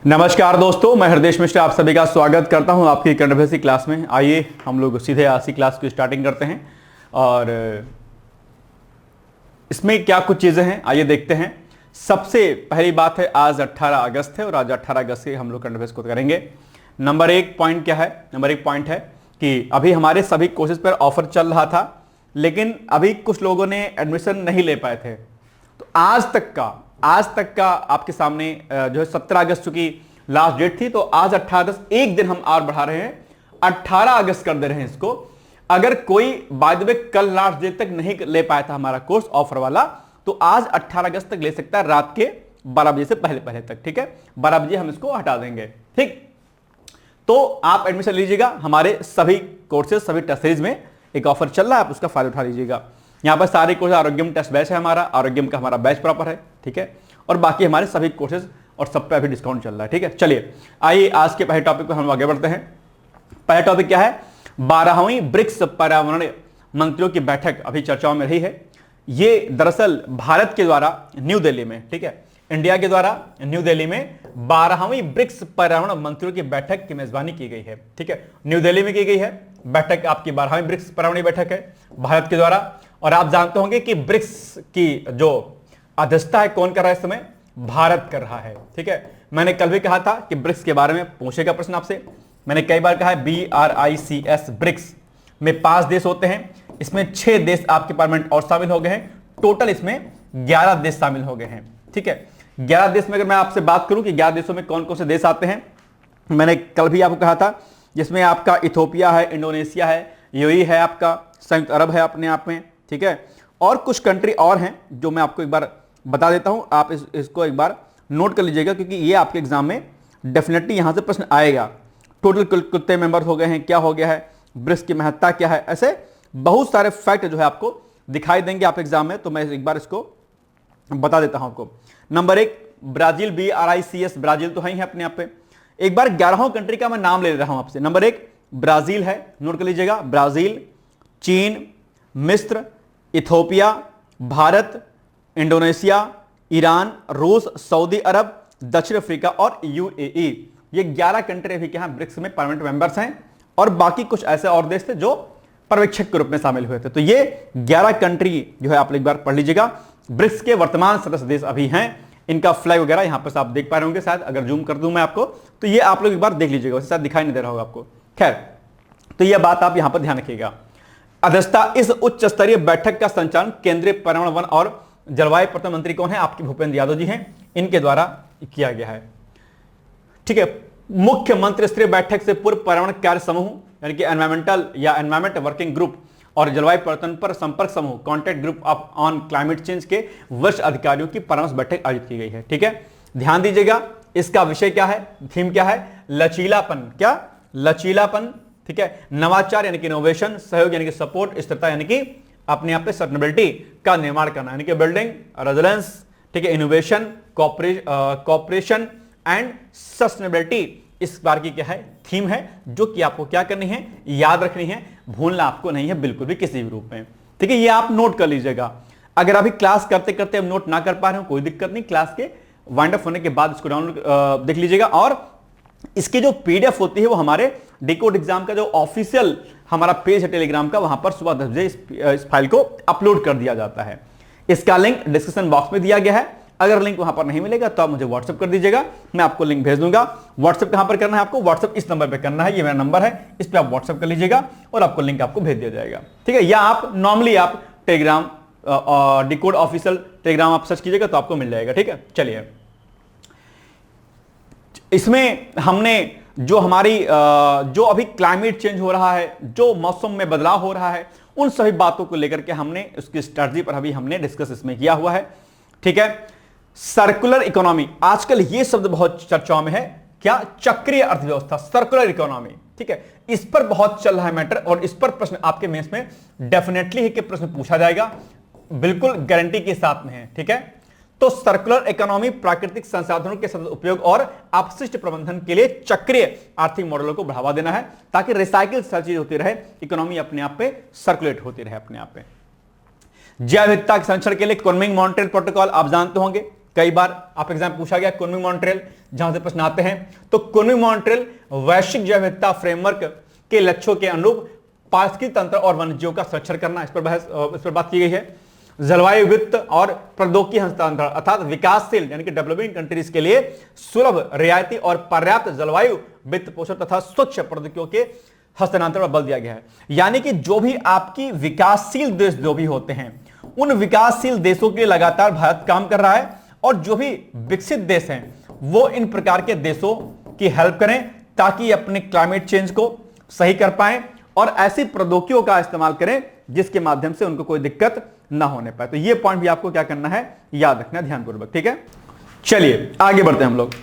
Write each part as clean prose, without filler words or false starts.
नमस्कार दोस्तों, मैं हृदेश मिश्रा आप सभी का स्वागत करता हूं आपकी करंट अफेयर्स की क्लास में। आइए हम लोग सीधे आज की क्लास की स्टार्टिंग करते हैं और इसमें क्या कुछ चीज़ें हैं आइए देखते हैं। सबसे पहली बात है, आज 18 अगस्त है और आज 18 अगस्त से हम लोग करंट अफेयर्स को करेंगे। नंबर एक पॉइंट क्या है? नंबर एक पॉइंट है कि अभी हमारे सभी कोर्सेज पर ऑफर चल रहा था, लेकिन अभी कुछ लोगों ने एडमिशन नहीं ले पाए थे। तो आज तक का आपके सामने जो है 17 अगस्त चूंकि लास्ट डेट थी, तो आज 18 अगस्त एक दिन हम और बढ़ा रहे हैं, 18 अगस्त कर दे रहे हैं इसको। अगर कोई बाय द वे कल लास्ट डेट तक नहीं ले पाया था हमारा कोर्स ऑफर वाला, तो आज 18 अगस्त तक ले सकता है, रात के 12 बजे से पहले तक। ठीक है, 12 बजे हम इसको हटा देंगे। ठीक, तो आप एडमिशन लीजिएगा हमारे सभी कोर्सेज, सभी टेस्ट सीरीज में एक ऑफर चल रहा है, आप उसका फायदा उठा लीजिएगा। यहाँ पर सारे कोर्स आरोग्यम टेस्ट बैच है, हमारा आरोग्यम का हमारा बैच प्रॉपर है। ठीक है, और बाकी हमारे सभी कोर्सेज और सब पे अभी डिस्काउंट चल रहा है। ठीक है, चलिए आइए आज के पहले टॉपिक पर हम आगे बढ़ते हैं। पहला टॉपिक क्या है? 12वीं ब्रिक्स पर्यावरण मंत्रियों की बैठक अभी चर्चाओं में रही है। ये दरअसल भारत के द्वारा न्यू दिल्ली में, ठीक है, इंडिया के द्वारा न्यू दिल्ली में 12वीं ब्रिक्स पर्यावरण मंत्रियों की बैठक की मेजबानी की गई है। ठीक है, न्यू दिल्ली में की गई है बैठक, आपकी 12वीं ब्रिक्स पर्यावरण बैठक है भारत के द्वारा। और आप जानते होंगे कि ब्रिक्स की जो अध्यक्षता है कौन कर रहा है इस समय? भारत कर रहा है। ठीक है, मैंने कल भी कहा था कि ब्रिक्स के बारे में पूछेगा प्रश्न आपसे। मैंने कई बार कहा है BRICS ब्रिक्स में 5 देश होते हैं, इसमें 6 देश आपके पार्लियामेंट और शामिल हो गए हैं, टोटल इसमें 11 देश शामिल हो गए हैं। ठीक है, 11 देश में अगर मैं आपसे बात करूं कि 11 देशों में कौन कौन से देश आते हैं, मैंने कल भी आपको कहा था, जिसमें आपका इथोपिया है, इंडोनेशिया है, यूएई है, आपका संयुक्त अरब है अपने आप में। ठीक है, और कुछ कंट्री और हैं जो मैं आपको एक बार बता देता हूं, आप इसको एक बार नोट कर लीजिएगा, क्योंकि ये आपके एग्जाम में डेफिनेटली यहां से प्रश्न आएगा। टोटल कितने मेंबर हो गए हैं, क्या हो गया है, ब्रिक्स की महत्ता क्या है, ऐसे बहुत सारे फैक्ट जो है आपको दिखाई देंगे आप एग्जाम में। तो मैं एक बार इसको बता देता हूं आपको। नंबर एक, ब्राजील, BRICS, ब्राजील तो है ही है अपने आप पे। एक बार 11 कंट्री का मैं नाम ले रहा हूं आपसे। नंबर एक ब्राजील है, नोट कर लीजिएगा, ब्राजील, चीन, मिस्र, इथोपिया, भारत, इंडोनेशिया, ईरान, रूस, सऊदी अरब, दक्षिण अफ्रीका और UAE। ये 11 कंट्री अभी क्या है ब्रिक्स में परमानेंट मेंबर्स हैं, और बाकी कुछ ऐसे और देश थे जो पर्यवेक्षक के रूप में शामिल हुए थे। तो ये 11 कंट्री जो है आप एक बार पढ़ लीजिएगा, ब्रिक्स के वर्तमान सदस्य देश अभी हैं। इनका फ्लैग वगैरह यहां पर आप देख पा रहे होंगे, शायद अगर जूम कर दूं मैं आपको तो ये आप लोग एक बार देख लीजिएगा, वैसे शायद दिखाई नहीं दे रहा होगा आपको। खैर, तो यह बात आप यहां पर ध्यान रखिएगा। अध्यक्षता इस उच्च स्तरीय बैठक का संचालन केंद्रीय पर्यावरण, वन और जलवायु परिवर्तन मंत्री कौन है? आपके भूपेंद्र यादव जी हैं, इनके द्वारा किया गया है। ठीक है, मुख्यमंत्री स्तरीय बैठक से पूर्व पर्यावरण कार्य समूह यानी कि एनवायरमेंटल या एनवायरमेंट वर्किंग ग्रुप और जलवायु परिवर्तन पर संपर्क समूह contact group of on climate change के वरिष्ठ अधिकारियों की परामर्श बैठक आयोजित की गई है। ठीक है, ध्यान दीजिएगा, इसका विषय क्या है, थीम क्या है? लचीलापन। क्या? लचीलापन। ठीक है, नवाचार यानी कि इनोवेशन, सहयोग यानी कि सपोर्ट, स्थिरता यानी कि अपने आप पे सस्टेनेबिलिटी का निर्माण करना यानी कि बिल्डिंग रेजिलेंस। ठीक है, इनोवेशन, कॉपरेशन एंड सस्टेनेबिलिटी इस बार की क्या है? थीम है, जो कि आपको क्या करनी है? याद रखनी है, भूलना आपको नहीं है बिल्कुल भी किसी भी रूप में। ठीक है, ये आप नोट कर लीजिएगा। अगर अभी क्लास करते करते हम नोट ना कर पा रहे हो कोई दिक्कत नहीं, क्लास के वाइंड अप होने के बाद इसको डाउनलोड देख लीजिएगा, और इसकी जो PDF होती है वो हमारे डिकोड एग्जाम का जो ऑफिशियल हमारा पेज है टेलीग्राम का, वहां पर सुबह 10 बजे इस फाइल को अपलोड कर दिया जाता है। इसका लिंक डिस्क्रिप्शन बॉक्स में दिया गया है। अगर लिंक वहां पर नहीं मिलेगा तो आप मुझे व्हाट्सएप कर दीजिएगा, मैं आपको लिंक भेज दूंगा। व्हाट्सएप कहां पर करना है आपको? व्हाट्सएप इस नंबर पर करना है, ये मेरा नंबर है, इस पर आप व्हाट्सएप कर लीजिएगा और आपको लिंक आपको भेज दिया जाएगा। ठीक है, या आप नॉर्मली आप टेलीग्राम डिकोड ऑफिशियल टेलीग्राम आप सर्च कीजिएगा तो आपको मिल जाएगा। ठीक है, चलिए, इसमें हमने जो हमारी जो अभी क्लाइमेट चेंज हो रहा है, जो मौसम में बदलाव हो रहा है, उन सभी बातों को लेकर के हमने उसकी स्ट्रेटजी पर अभी हमने डिस्कस इसमें किया हुआ है। ठीक है, सर्कुलर इकोनॉमी, आजकल ये शब्द बहुत चर्चाओं में है। क्या? चक्रीय अर्थव्यवस्था, सर्कुलर इकोनॉमी। ठीक है, इस पर बहुत चल रहा है मैटर, और इस पर प्रश्न आपके मेंस में डेफिनेटली है कि प्रश्न पूछा जाएगा, बिल्कुल गारंटी के साथ में है। ठीक है, तो सर्कुलर इकोनॉमी प्राकृतिक संसाधनों के सतत उपयोग और अपशिष्ट प्रबंधन के लिए चक्रीय आर्थिक मॉडलों को बढ़ावा देना है, ताकि रिसाइकिल चीज होती रहे, इकोनॉमी अपने आप पे सर्कुलेट होती रहे अपने आप पे। जैव विविधता के संरक्षण के लिए कुनमिंग मॉन्ट्रियल प्रोटोकॉल आप जानते होंगे, कई बार आप एग्जाम पूछा गया कुनमी मॉन्ट्रियल, जहां से प्रश्न आते हैं। तो कुनमी मॉन्ट्रियल वैश्विक जैव विविधता फ्रेमवर्क के लक्ष्यों के अनुरूप पारिस्थितिक तंत्र और वन्यजीवों का संरक्षण करना, इस पर बात की गई है। जलवायु वित्त और प्रौद्योगिकी हस्तांतरण अर्थात विकासशील यानी कि डेवलपिंग कंट्रीज के लिए सुलभ, रियायती और पर्याप्त जलवायु वित्त पोषण तथा स्वच्छ प्रौद्योगिकियों के हस्तांतरण पर बल दिया गया है। यानी कि जो भी आपकी विकासशील देश जो भी होते हैं, उन विकासशील देशों के लिए लगातार भारत काम कर रहा है, और जो भी विकसित देश हैं वो इन प्रकार के देशों की हेल्प करें ताकि अपने क्लाइमेट चेंज को सही कर पाए और ऐसी प्रौद्योगिकियों का इस्तेमाल करें जिसके माध्यम से उनको कोई दिक्कत ना होने पाए। तो ये पॉइंट भी आपको क्या करना है, याद रखना ध्यानपूर्वक, ठीक है। चलिए आगे बढ़ते हैं हम लोग।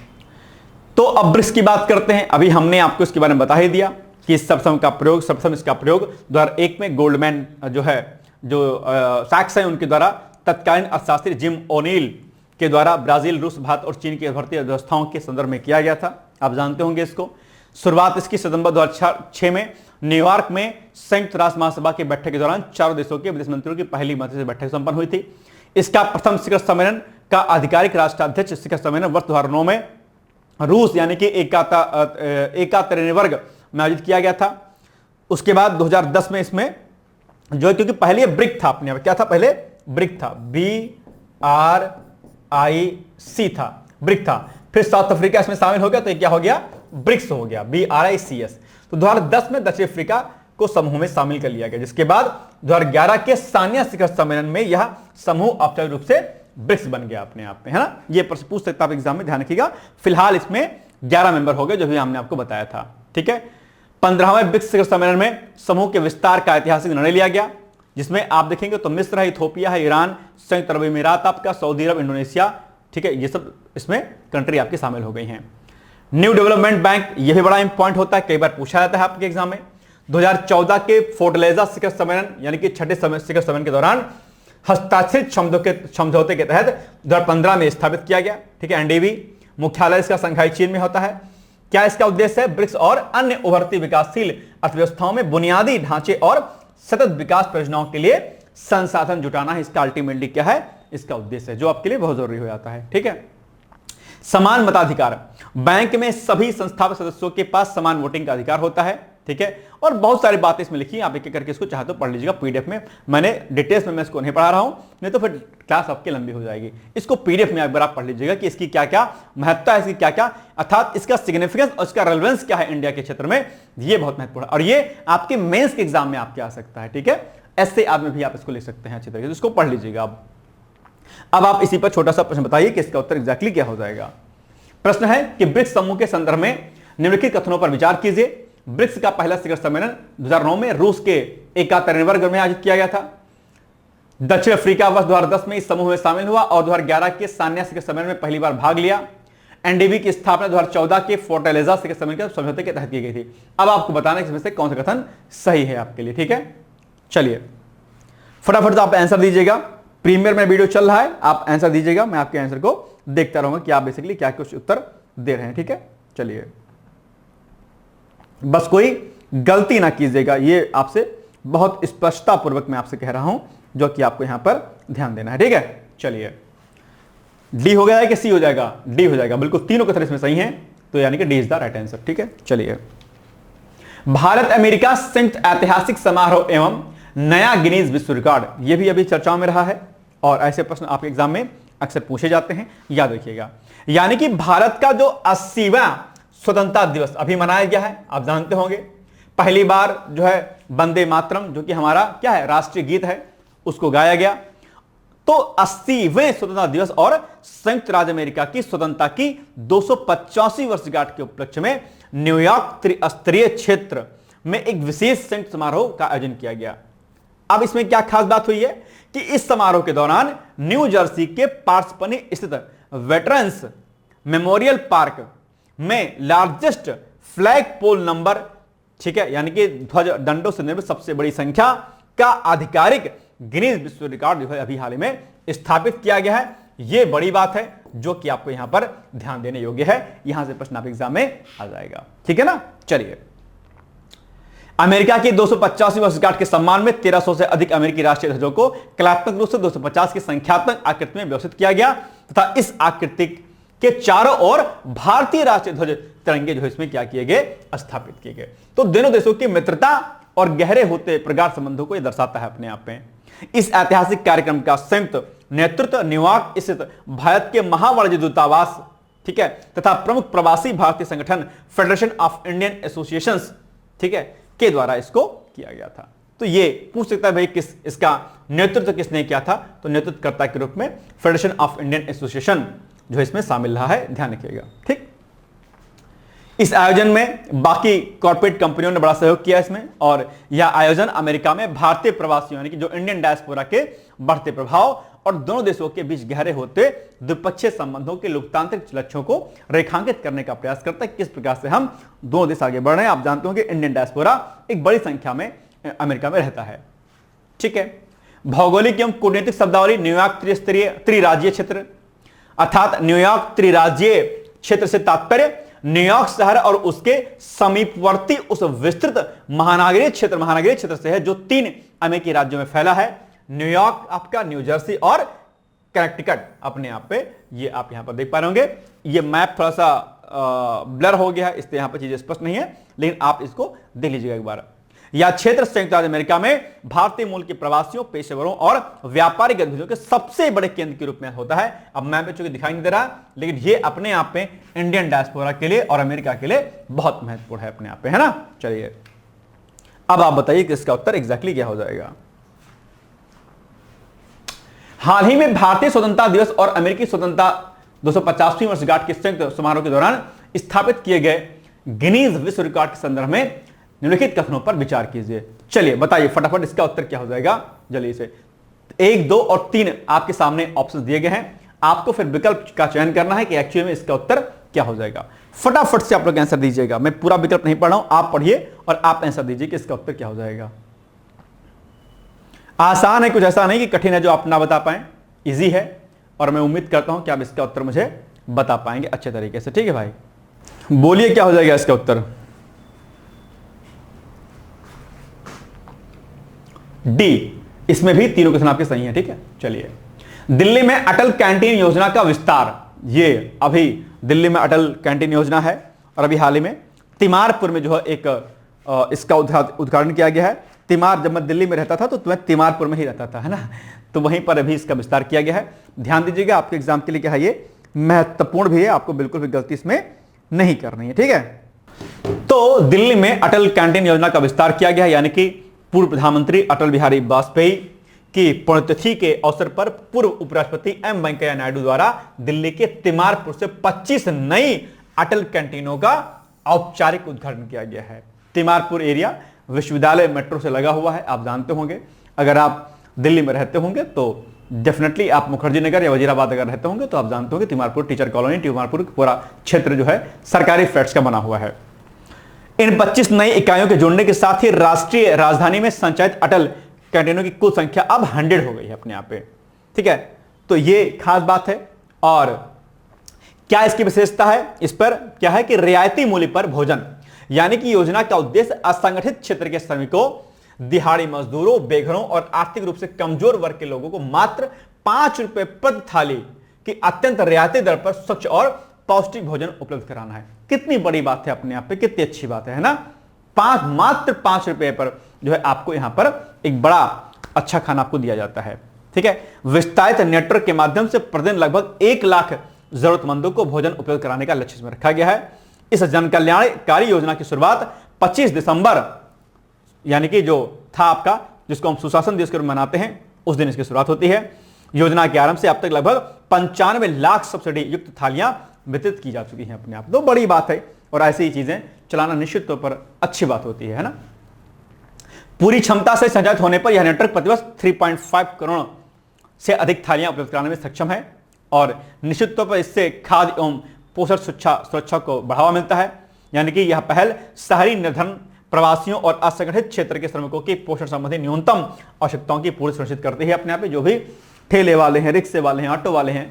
तो अब ब्रिक्स की बात करते हैं। अभी हमने आपको इसके बारे में बता ही दिया कि सर्वसम का प्रयोग, सर्वसम इसका प्रयोग 2001 में गोल्डमैन जो है, जो सैक्स है उनके द्वारा तत्कालीन अर्थशास्त्री जिम ओनील के द्वारा ब्राजील, रूस, भारत और चीन की भारतीय व्यवस्थाओं के संदर्भ में किया गया था। आप जानते होंगे इसको। शुरुआत इसकी सितंबर 2006 में न्यूयॉर्क में संयुक्त राष्ट्र महासभा की बैठक के दौरान चारों देशों के विदेश मंत्रियों की पहली मंत्री बैठक संपन्न हुई थी। इसका प्रथम शिखर सम्मेलन का आधिकारिक राष्ट्राध्यक्ष शिखर सम्मेलन वर्ष 2009 में रूस यानी कि एकातेरिनबर्ग में आयोजित किया गया था। उसके बाद 2010 में इसमें जो है, क्योंकि पहले ब्रिक था, अपने क्या था, पहले ब्रिक था, BRIC था, ब्रिक था। फिर साउथ अफ्रीका इसमें शामिल हो गया तो ये क्या हो गया, ब्रिक्स हो गया, BRICS। तो 2010 में दक्षिण अफ्रीका को समूह में शामिल कर लिया गया, जिसके बाद 2011 के सानिया शिखर सम्मेलन में यह समूह औपचारिक रूप से ब्रिक्स बन गया अपने आप में, है ना। ये प्रश्न पूछ सकता है आप एग्जाम में, ध्यान रखिएगा। फिलहाल इसमें 11 मेंबर हो गए जो भी हमने आपको बताया था, ठीक है। 15वें ब्रिक्स शिखर सम्मेलन में समूह के विस्तार का ऐतिहासिक निर्णय लिया गया, जिसमें आप देखेंगे तो मिस्र है, इथोपिया है, ईरान, संयुक्त अरब अमीरात आपका, सऊदी अरब, इंडोनेशिया, ठीक है, ये सब इसमें कंट्री आपकी शामिल हो गई हैं। न्यू डेवलपमेंट बैंक, यह भी बड़ा इंपॉर्टेंट होता है, कई बार पूछा जाता है आपके एग्जाम में। 2014 के फोर्टलेजा शिखर सम्मेलन यानी कि छठे शिखर सम्मेलन के दौरान हस्ताक्षरित समझौते के तहत 2015 में स्थापित किया गया, ठीक है। NDB मुख्यालय इसका संघाई चीन में होता है। क्या इसका उद्देश्य है, ब्रिक्स और अन्य उभरती विकासशील अर्थव्यवस्थाओं में बुनियादी ढांचे और सतत विकास परियोजनाओं के लिए संसाधन जुटाना है। इसका अल्टीमेटली क्या है, इसका उद्देश्य है, जो आपके लिए बहुत जरूरी हो जाता है, ठीक है। समान मताधिकार, बैंक में सभी संस्थापक सदस्यों के पास समान वोटिंग का अधिकार होता है, ठीक है। और बहुत सारी बातें इसमें लिखी है, आप एक एक करके इसको चाहे तो पढ़ लीजिएगा पीडीएफ में। मैंने डिटेल्स में मैं इसको नहीं पढ़ा रहा हूं, नहीं तो फिर क्लास आपकी लंबी हो जाएगी। इसको पीडीएफ में एक बार आप पढ़ लीजिएगा कि इसकी क्या क्या महत्ता है, इसकी क्या क्या अर्थात इसका सिग्निफिकेंस और इसका रेलेवेंस क्या है इंडिया के क्षेत्र में, ये बहुत महत्वपूर्ण है। और ये आपके मेंस के एग्जाम में आपके आ सकता है, ठीक है। ऐसे आदमी भी आप इसको लिख सकते हैं अच्छी तरीके से, इसको पढ़ लीजिएगा आप। अब आप इसी पर छोटा सा प्रश्न बताइए कि इसका उत्तर एग्जैक्टली क्या हो जाएगा। प्रश्न है कि ब्रिक्स समूह के संदर्भ में निम्नलिखित कथनों पर विचार कीजिए। ब्रिक्स का पहला शिखर सम्मेलन 2009 में रूस के एकातेरिनबर्ग में आयोजित किया गया था। दक्षिण अफ्रीका वर्ष 2010 में इस समूह में शामिल हुआ और 2011 के सानिया शिखर सम्मेलन में पहली बार भाग लिया। NDB की स्थापना 2014 के फोर्टलेजा शिखर सम्मेलन के समझौते के तहत की गई थी। अब आपको बताना है इसमें से कौन सा कथन सही है आपके लिए, ठीक है। चलिए फटाफट आप आंसर दीजिएगा। प्रीमियर में वीडियो चल रहा है, आप आंसर दीजिएगा, मैं आपके आंसर को देखता रहूंगा कि आप बेसिकली क्या कुछ उत्तर दे रहे हैं, ठीक है। चलिए बस कोई गलती ना कीजिएगा, ये आपसे बहुत स्पष्टता पूर्वक मैं आपसे कह रहा हूं, जो कि आपको यहां पर ध्यान देना है, ठीक है। चलिए डी हो गया है कि सी हो जाएगा, डी हो जाएगा, बिल्कुल तीनों कथन इसमें सही हैं, तो यानी कि D is the right answer, ठीक है। चलिए भारत अमेरिका संयुक्त ऐतिहासिक समारोह एवं नया गिनीज विश्व रिकॉर्ड, यह भी अभी चर्चाओं में रहा है और ऐसे प्रश्न आपके एग्जाम में अक्सर पूछे जाते हैं, याद रखिएगा। यानी कि भारत का जो 80वां स्वतंत्रता दिवस अभी मनाया गया है, आप जानते होंगे। पहली बार जो है वंदे मातरम, जो कि हमारा क्या है राष्ट्रीय गीत है, उसको गाया गया। तो 80वें स्वतंत्रता दिवस और संयुक्त राज्य अमेरिका की स्वतंत्रता की 285वीं वर्षगांठ के उपलक्ष्य में न्यूयॉर्क त्रिस्तरीय क्षेत्र में एक विशेष संयुक्त समारोह का आयोजन किया गया। अब इसमें क्या खास बात हुई है कि इस समारोह के दौरान न्यू जर्सी के पार्सपनी स्थित वेटरन्स मेमोरियल पार्क में लार्जेस्ट फ्लैग पोल नंबर, ठीक है, यानी कि ध्वज दंडों से निर्मित सबसे बड़ी संख्या का आधिकारिक गिनीज विश्व रिकॉर्ड जो है अभी हाल ही में स्थापित किया गया है। यह बड़ी बात है जो कि आपको यहां पर ध्यान देने योग्य है, यहां से प्रश्न आप एग्जाम में आ जाएगा, ठीक है ना। चलिए अमेरिका की 250वीं वर्षगांठ के सम्मान में 1300 से अधिक अमेरिकी राष्ट्रीय ध्वजों को कलात्मक रूप से 250 की संख्यात्मक आकृति में व्यवस्थित किया गया तथा इस आकृति के चारों ओर भारतीय राष्ट्रीय ध्वज तिरंगे जो है इसमें क्या किए गए, स्थापित किए गए। तो दोनों देशों की मित्रता और गहरे होते प्रगाढ़ संबंधों को यह दर्शाता है अपने आप में। इस ऐतिहासिक कार्यक्रम का संयुक्त नेतृत्व न्यूयॉर्क स्थित भारत के महावाणिज्य दूतावास, ठीक है, तथा प्रमुख प्रवासी भारतीय संगठन फेडरेशन ऑफ इंडियन एसोसिएशंस, ठीक है, के द्वारा इसको किया गया था। तो ये पूछ सकता है भाई किस इसका नेतृत्व किसने किया था, तो नेतृत्वकर्ता के रूप में फेडरेशन ऑफ इंडियन एसोसिएशन जो इसमें शामिल रहा है, ध्यान रखिएगा। ठीक, इस आयोजन में बाकी कॉर्पोरेट कंपनियों ने बड़ा सहयोग किया इसमें, और यह आयोजन अमेरिका में भारतीय प्रवासियों यानी कि जो इंडियन डायस्पोरा के बढ़ते प्रभाव और दोनों देशों के बीच गहरे होते द्विपक्षीय संबंधों के लोकतांत्रिक लक्ष्यों को रेखांकित करने का प्रयास करता है, किस प्रकार से हम दोनों देश आगे बढ़ रहे हैं। आप जानते हो कि इंडियन डायस्पोरा एक बड़ी संख्या में अमेरिका में रहता है। ठीक है, भौगोलिक एवं कूटनीतिक शब्दावली न्यूयॉर्क त्रिस्तरीय त्रिराज्यीय क्षेत्र, अर्थात न्यूयॉर्क त्रिराज्यीय क्षेत्र से तात्पर्य न्यूयॉर्क शहर और उसके समीपवर्ती उस विस्तृत महानगरीय क्षेत्र से है जो 3 अमेरिकी राज्यों में फैला है। न्यूयॉर्क आपका, न्यू जर्सी और कनेक्टिकट अपने आप पे, ये आप यहां पर देख पा रहे होंगे। ये मैप थोड़ा सा ब्लर हो गया है, इसलिए यहां पर चीजें स्पष्ट नहीं है, लेकिन आप इसको देख लीजिएगा एक बार। यह क्षेत्र संयुक्त राज्य अमेरिका में भारतीय मूल के प्रवासियों, पेशेवरों और व्यापारिक गतिविधियों के सबसे बड़े केंद्र के रूप में होता है। अब मैप में चूंकि दिखाई नहीं दे रहा, लेकिन ये अपने आप में इंडियन डायस्पोरा के लिए और अमेरिका के लिए बहुत महत्वपूर्ण है अपने आप में, है ना। चलिए अब आप बताइए कि इसका उत्तर एग्जैक्टली क्या हो जाएगा। हाल ही में भारतीय स्वतंत्रता दिवस और अमेरिकी स्वतंत्रता 250वीं वर्षगांठ के संयुक्त समारोह के दौरान स्थापित किए गए गिनीज विश्व रिकॉर्ड के संदर्भ में निम्नलिखित कथनों पर विचार कीजिए। चलिए बताइए फटाफट इसका उत्तर क्या हो जाएगा जल्दी से। 1, 2 और 3 आपके सामने ऑप्शन दिए गए हैं, आपको फिर विकल्प का चयन करना है कि एक्चुअली में इसका उत्तर क्या हो जाएगा। फटाफट से आप लोग आंसर दीजिएगा, मैं पूरा विकल्प नहीं पढ़ रहा हूं, आप पढ़िए और आप आंसर दीजिए कि इसका उत्तर क्या हो जाएगा। आसान है, कुछ ऐसा नहीं कि कठिन है जो आप ना बता पाए, इजी है, और मैं उम्मीद करता हूं कि आप इसका उत्तर मुझे बता पाएंगे अच्छे तरीके से। ठीक है भाई, बोलिए क्या हो जाएगा इसका उत्तर। डी, इसमें भी तीनों क्वेश्चन आपके सही है। ठीक है, चलिए दिल्ली में अटल कैंटीन योजना का विस्तार, ये अभी दिल्ली में अटल कैंटीन योजना है और अभी हाल ही में तिमारपुर में जो है एक इसका उद्घाटन किया गया है। तिमार, जब मैं दिल्ली में रहता था तो मैं तिमारपुर में ही रहता था, है ना, तो वहीं पर अभी इसका विस्तार किया गया है। ध्यान दीजिएगा, आपके एग्जाम के लिए क्या है, ये महत्वपूर्ण भी है, आपको बिल्कुल भी गलती इसमें नहीं करनी है। ठीक है, तो दिल्ली में अटल कैंटीन योजना का विस्तार किया गया है, यानी कि पूर्व प्रधानमंत्री अटल बिहारी वाजपेयी की पुण्यतिथि के अवसर पर पूर्व उपराष्ट्रपति एम वेंकैया नायडू द्वारा दिल्ली के तिमारपुर से 25 नई अटल कैंटीनों का औपचारिक उद्घाटन किया गया है। तिमारपुर एरिया विश्वविद्यालय मेट्रो से लगा हुआ है, आप जानते होंगे। अगर आप दिल्ली में रहते होंगे तो डेफिनेटली आप मुखर्जी नगर या वजीराबाद अगर रहते होंगे तो आप जानते होंगे तिमारपुर टीचर कॉलोनी, तिमारपुर पूरा क्षेत्र जो है सरकारी फ्लैट्स का बना हुआ है। इन 25 नई इकाइयों के जुड़ने के साथ ही राष्ट्रीय राजधानी में संचालित अटल कैंटीनों की कुल संख्या अब 100 हो गई है अपने आप पे। ठीक है, तो ये खास बात है। और क्या इसकी विशेषता है, इस पर क्या है कि रियायती मूल्य पर भोजन, यानी कि योजना का उद्देश्य असंगठित क्षेत्र के श्रमिकों, दिहाड़ी मजदूरों, बेघरों और आर्थिक रूप से कमजोर वर्ग के लोगों को मात्र 5 रुपए प्रति थाली की अत्यंत रियायती दर पर स्वच्छ और पौष्टिक भोजन उपलब्ध कराना है। कितनी बड़ी बात है अपने आप पे, कितनी अच्छी बात है ना। मात्र 5 रुपए पर जो है आपको यहां पर एक बड़ा अच्छा खाना आपको दिया जाता है। ठीक है, विस्तारित नेटवर्क के माध्यम से प्रतिदिन लगभग 1 लाख जरूरतमंदों को भोजन उपलब्ध कराने का लक्ष्य इसमें रखा गया है। इस जन कल्याणकारी योजना की शुरुआत 25 दिसंबर यानी कि जो था आपका, जिसको हम सुशासन दिवस के रूप में मनाते हैं, उस दिन इसकी शुरुआत होती है। योजना के आरंभ से अब तक लगभग 95 लाख सब्सिडी युक्त थालियां वितरित की जा चुकी हैं अपने आप। तो बड़ी बात है, और ऐसी ही चीजें चलाना निश्चित तौर पर अच्छी बात होती है ना। पूरी क्षमता से संचालित होने पर यह नेटवर्क प्रतिवर्ष 3.5 करोड़ से अधिक थालियां उपलब्ध कराने में सक्षम है, और निश्चित तौर पर इससे खाद्य एवं पोषण सुरक्षा को बढ़ावा मिलता है। यानी कि यह पहल शहरी निर्धन, प्रवासियों और असंगठित क्षेत्र के श्रमिकों की पोषण संबंधी न्यूनतम आवश्यकताओं की पूर्ति सुनिश्चित करती है अपने आप में। जो भी ठेले वाले हैं, रिक्शे वाले हैं, ऑटो वाले हैं,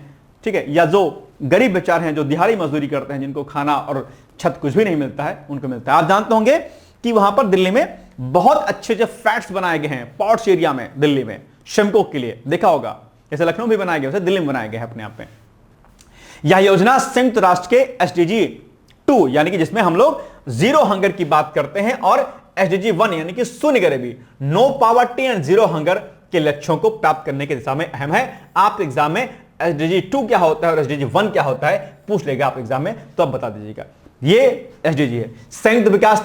ठीक है, या जो गरीब बेचारे हैं जो दिहाड़ी मजदूरी करते हैं, जिनको खाना और छत कुछ भी नहीं मिलता है, उनको मिलता है। आप जानते होंगे कि वहां पर दिल्ली में बहुत अच्छे अच्छे फ्लैट्स बनाए गए हैं पॉट्स एरिया में, दिल्ली में श्रमिकों के लिए, देखा होगा। जैसे लखनऊ भी बनाए गए, वैसे दिल्ली में बनाए गए हैं अपने आप में। यह योजना संयुक्त राष्ट्र के एसडीजी 2 यानी कि जिसमें हम लोग जीरो हंगर की बात करते हैं और एसडीजी 1 यानी कि शून्य गरीबी, no poverty and zero hunger के लक्ष्यों को प्राप्त करने की दिशा में अहम है। आप एग्जाम में एसडीजी 2 क्या होता है और एसडीजी 1 क्या होता है पूछ लेगा आप एग्जाम में, तो आप बता दीजिएगा। ये एसडीजी है, संयुक्त विकास,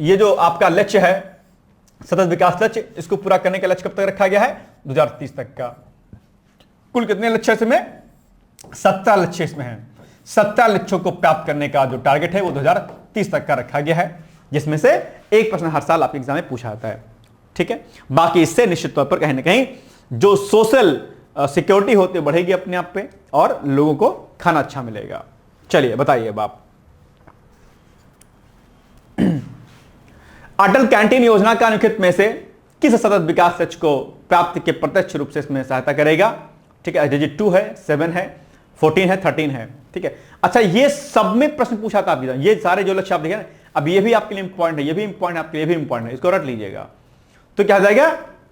ये जो आपका लक्ष्य है सतत विकास लक्ष्य, इसको पूरा करने का लक्ष्य कब तक रखा गया है? 2030 तक का। कुल कितने लक्ष्य इसमें? 17 लक्ष्य इसमें है। 17 लक्ष्यों को प्राप्त करने का जो टारगेट है वो 2030 तक का रखा गया है, जिसमें से एक प्रश्न हर साल आपके एग्जाम में पूछा जाता है। ठीक है, बाकी इससे निश्चित तौर पर कहीं ना कहीं जो सोशल सिक्योरिटी होती है बढ़ेगी अपने आप पे और लोगों को खाना अच्छा मिलेगा। चलिए बताइए अब आप। अटल कैंटीन योजना का अनुच्छेद में से किस सतत विकास लक्ष्य को प्राप्ति के प्रत्यक्ष रूप से इसमें सहायता करेगा? ठीक है, एसडीजी 2 है, 7 है, 14 है, 13 है। ठीक है, अच्छा ये सब में प्रश्न पूछा था आपके, ये सारे जो लक्ष्य आप देखें ना, अब ये भी आपके लिए इंपॉर्टेंट है, ये भी इंपॉर्टेंट है, आपके लिए भी इंपॉर्टेंट है, इसको रट लीजिएगा। तो क्या हो जाएगा?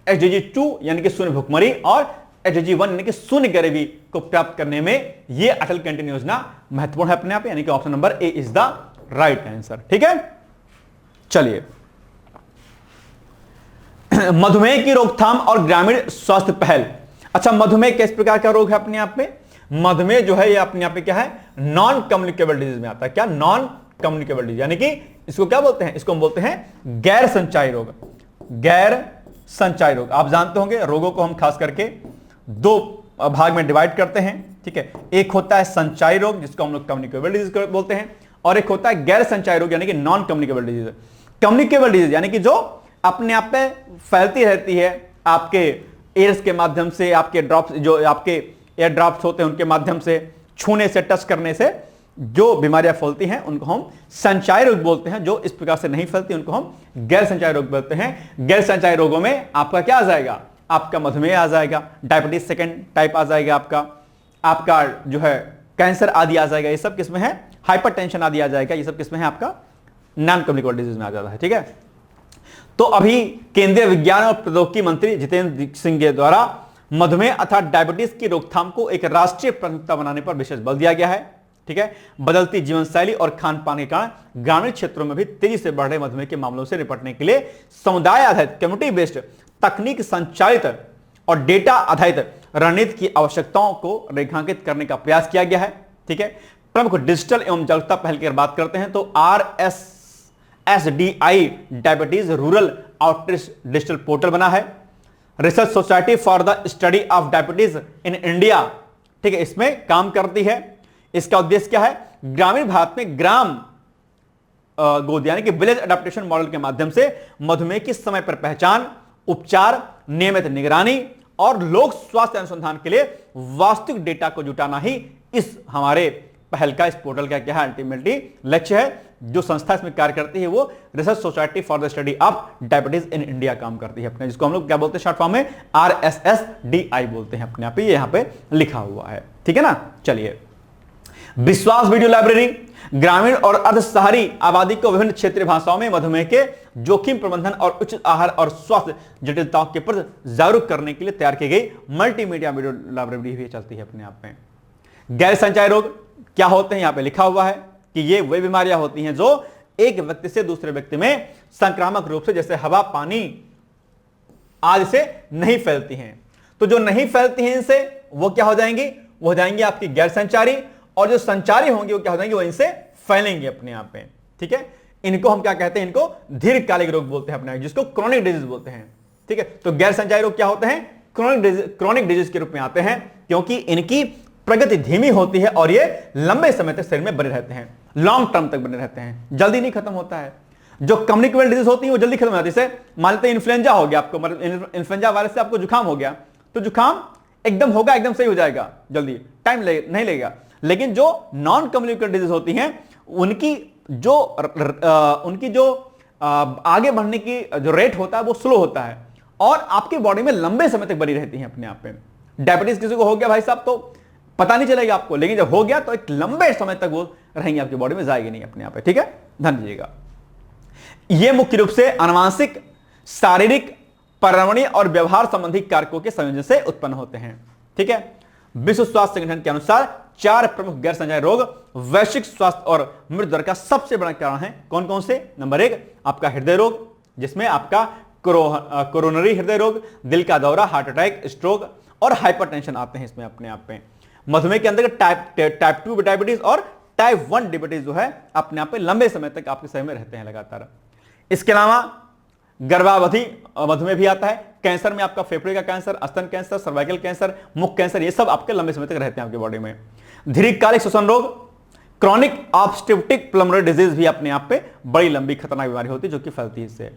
एसडीजी 2 यानी कि शून्य भुखमरी और एसडीजी 1 यानी कि शून्य गरीबी को प्राप्त करने में ये अटल कैंटीन योजना महत्वपूर्ण है अपने आप, यानी कि option number A is the right answer. ठीक है, चलिए मधुमेह की रोकथाम और ग्रामीण स्वास्थ्य पहल। अच्छा, मधुमेह किस प्रकार का रोग है अपने आप में? मधुमेह जो है ये अपने आप में क्या है? नॉन कम्युनिकेबल डिजीज में आता है। क्या? नॉन कम्युनिकेबल डिजीज, यानी कि इसको क्या बोलते हैं? इसको हम बोलते हैं गैर संचारी रोग। गैर संचारी रोग आप जानते होंगे, रोगों को हम खास करके दो भाग में डिवाइड करते हैं। ठीक है, एक होता है संचारी रोग जिसको हम लोग कम्युनिकेबल डिजीज बोलते हैं, और एक होता है गैर संचारी रोग यानी कि non communicable disease. Communicable disease यानी कि जो अपने आप में फैलती रहती है, आपके एयर्स के माध्यम से, आपके ड्रॉप्स, जो आपके एयर ड्रॉप्स होते हैं उनके माध्यम से, छूने से, टच करने से जो बीमारियां फैलती हैं उनको हम संचारी रोग बोलते हैं। जो इस प्रकार से नहीं फैलती उनको हम गैर संचारी रोग बोलते हैं। गैर संचारी रोगों में आपका क्या आ जाएगा? आपका मधुमेह आ जाएगा, डायबिटीज सेकंड टाइप आ जाएगा, आपका जो है कैंसर आदि आ जाएगा। ये सब किसमें है? हाइपरटेंशन आदि आ जाएगा। ये सब किसमें है? आपका नॉन कम्युनिकेबल डिजीज में आ जाता है। ठीक है, तो अभी केंद्रीय विज्ञान और प्रौद्योगिकी मंत्री जितेंद्र सिंह के द्वारा मधुमेह अर्थात डायबिटीज की रोकथाम को एक राष्ट्रीय प्राथमिकता बनाने पर विशेष बल दिया गया है। ठीक है, बदलती जीवन शैली और खान पान के कारण ग्रामीण क्षेत्रों में भी तेजी से बढ़ रहे मधुमेह के मामलों से निपटने के लिए समुदाय आधारित कम्युनिटी बेस्ड तकनीक संचालित और डेटा आधारित रणनीति की आवश्यकताओं को रेखांकित करने का प्रयास किया गया है। ठीक है, प्रमुख डिजिटल एवं जागरूकता पहल की बात करते हैं तो RSSDI diabetes rural outreach digital portal बना है। Research society for the study of diabetes in India, ठीक है, इसमें काम करती है। इसका उद्देश्य क्या है? ग्रामीण भारत में ग्राम गोद यानी कि विलेज एडेप्टेशन मॉडल के माध्यम से मधुमेह की समय पर पहचान, उपचार, नियमित निगरानी और लोक स्वास्थ्य अनुसंधान के लिए वास्तविक डेटा को जुटाना ही इस हमारे पहल का, इस पोर्टल का क्या है? अल्टीमेटली लक्ष्य है। जो संस्था इसमें कार्य करती है वो research society for the study of diabetes in India काम करती है अपने, जिसको हम लोग क्या बोलते हैं शॉर्ट फॉर्म में? RSSDI बोलते हैं अपने आप ही, यहां पे लिखा हुआ है। ठीक है ना, चलिए विश्वास वीडियो लाइब्रेरी ग्रामीण और अर्ध शहरी आबादी को विभिन्न क्षेत्रीय भाषाओं में मधुमेह के जोखिम प्रबंधन और उचित आहार और स्वास्थ्य जटिलताओं के प्रति जागरूक करने के लिए तैयार की गई मल्टीमीडिया वीडियो लाइब्रेरी भी चलती है अपने आप में। गैर संचारी रोग क्या होते हैं? यहां पे लिखा हुआ है कि ये वे बीमारियां होती हैं जो एक व्यक्ति से दूसरे व्यक्ति में संक्रामक रूप से, जैसे हवा, पानी आदि से नहीं फैलती हैं। तो जो नहीं फैलती हैं इनसे, वो क्या हो जाएंगी? वो हो जाएंगी आपकी गैर संचारी, और जो संचारी होंगी वो क्या हो जाएंगी? वो इनसे फैलेंगे अपने आप में। ठीक है, इनको हम क्या कहते हैं? इनको दीर्घकालिक रोग बोलते हैं अपने, जिसको क्रोनिक डिजीज बोलते हैं। ठीक है, तो गैर संचारी रोग क्या होते हैं? क्रोनिक डिजीज के रूप में आते हैं, क्योंकि इनकी प्रगति धीमी होती है और ये लंबे समय तक शरीर में बने रहते हैं, लॉन्ग टर्म तक बने रहते हैं, जल्दी नहीं खत्म होता है। जो कम्युनिकेबल डिजीज होती है वो जल्दी खत्म हो जाती है। जैसे मान लेते हैं इन्फ्लुएंजा हो गया आपको, मतलब इन्फ्लुएंजा वायरस से आपको जुकाम हो गया, तो जुकाम एकदम होगा, एकदम सही हो जाएगा, जल्दी टाइम नहीं लगेगा। लेकिन जो नॉन कम्युनिकेबल डिजीज होती हैं उनकी जो आगे बढ़ने की जो रेट होता है वो स्लो होता है और आपकी बॉडी में लंबे समय तक बनी रहती है अपने आप में। डायबिटीज किसी को हो गया भाई साहब तो पता नहीं चलेगा आपको, लेकिन जब हो गया तो एक लंबे समय तक वो रहेंगे आपकी बॉडी में, जाएगी नहीं अपने आप पे। ठीक है, ध्यान दीजिएगा। ये मुख्य रूप से आनुवांशिक, शारीरिक, पर्यावरणीय और व्यवहार संबंधी कारकों के संयोजन से उत्पन्न होते हैं। ठीक है, विश्व स्वास्थ्य संगठन के अनुसार 4 प्रमुख गैर संचारी रोग वैश्विक स्वास्थ्य और मृत्यु दर का सबसे बड़ा कारण है। कौन कौन से? नंबर 1 आपका हृदय रोग, जिसमें आपका कोरोनरी हृदय रोग, दिल का दौरा, हार्ट अटैक, स्ट्रोक और हाइपरटेंशन आते हैं इसमें अपने आप में। मधुमेह के अंदर टाइप 2 डायबिटीज और टाइप 1 डायबिटीज जो है अपने आप में लंबे समय तक आपके शरीर में रहते हैं लगातार। इसके अलावा गर्भावधि मधुमेह भी आता है। कैंसर में आपका फेफड़े का कैंसर, स्तन कैंसर, सर्वाइकल कैंसर, मुख कैंसर, ये सब आपके लंबे समय तक रहते हैं आपके बॉडी में। दीर्घकालिक श्वसन रोग, क्रॉनिक ऑब्स्ट्रक्टिव पल्मोनरी डिजीज भी अपने आप पे बड़ी लंबी खतरनाक बीमारी होती है जो कि फैलती है इससे।